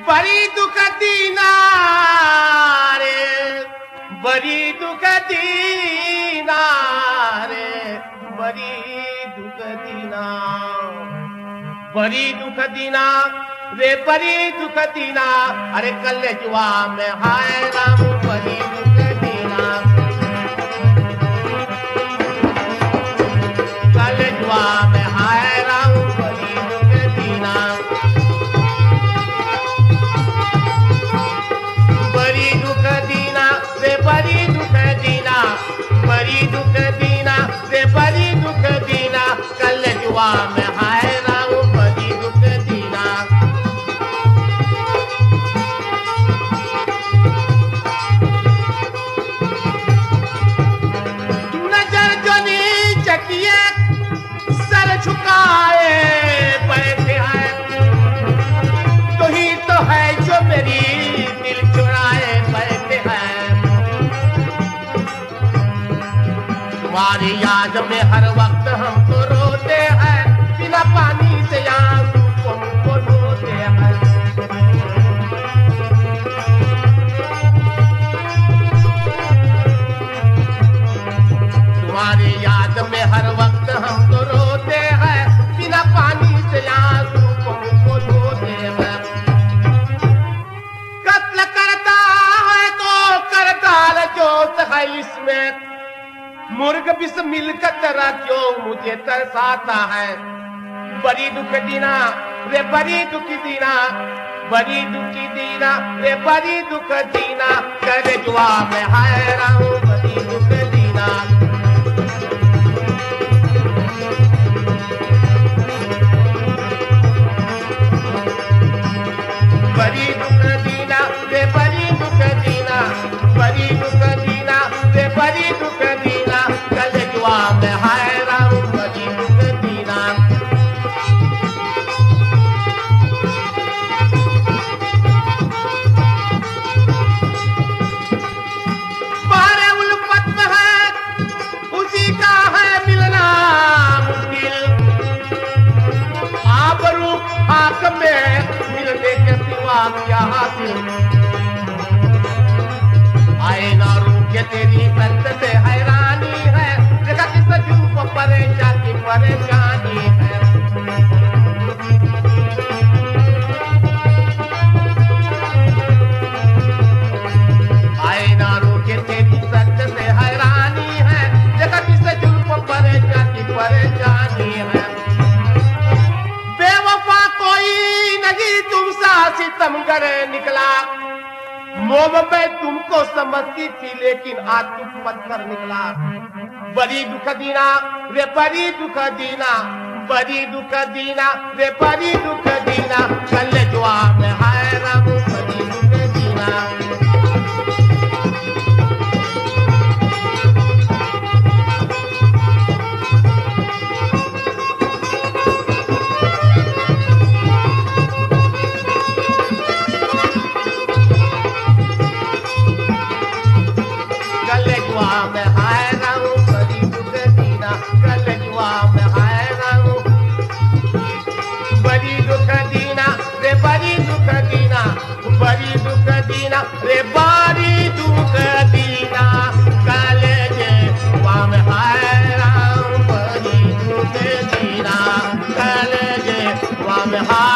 बड़ी दुख दीना रे, बड़ी दुख दीना रे, बड़ी दुख दीना, बड़ी दुख दीना रे, बड़ी दुख दीना। अरे कलेजवा में हाय राम बड़ी दुख दीना, कलेजवा में हाय राम बड़ी दुख दीना, बड़ी दुख दीना रे, बड़ी दुख दीना, बड़ी दुख दीना रे, बड़ी दुख दीना। कलेजवा में हाय राम बड़ी दुख दीना, नजर जो नीचे किए सर झुकाए बैठे हैं, तो ही तो है जो मेरी दिल चुराए बैठे हैं। तुम्हारी याद में हर वक्त हम तो रोते हैं, बिना पानी से आंसू को धोते हैं। तुम्हारी याद में हर वक्त हम तो रोते हैं, बिना पानी से आंसू को धोते हैं। कत्ल करता है तो कर डाल जो है इसमें, मुर्ग बिस मिलकर तरह क्यों मुझे तरसाता है। बड़ी दुख दीना रे, बड़ी दुखी दीना, बड़ी दुखी दीना रे, बड़ी दुख दीना। कलेजवा में हाय राम बड़ी दुख दीना, बड़ी दुख दीना रे, बड़ी दुख दीना, बड़ी दुख दीना रे, बड़ी दुख दीना। कलेजवा में हाय राम बड़ी दुख दीना, बारे उल्फत में है उसी का है मिलना मुश्किल, आबरू आंख में मिलने के सिवा क्या हासिल। आए ना रूके तेरी दर्द से हैरानी है, देखा किस दिल को परेशानी परेशानी है। आए ना रूके तेरी दर्द से हैरानी है, देखा किस दिल को परेशानी परेशानी है। बेवफा कोई नहीं तुमसा सितमगर निकला, मोम में तुमको समझती थी लेकिन आज तुम पत्थर निकला। बड़ी दुख दीना रे, बड़ी दुख दीना, बड़ी दुख दीना रे, बड़ी दुख दीना। कलेजवा में हाय राम बड़ी दुख दीना, कलेजवा में हाय राम बड़ी दुख दीना, कलेजवा में हाय राम बड़ी दुख दीना रे, बड़ी दुख दीना, बड़ी दुख दीना रे, बड़ी दुख दीना। कलेजवा में हाय राम बड़ी दुख दीना, कलेजवा में हाय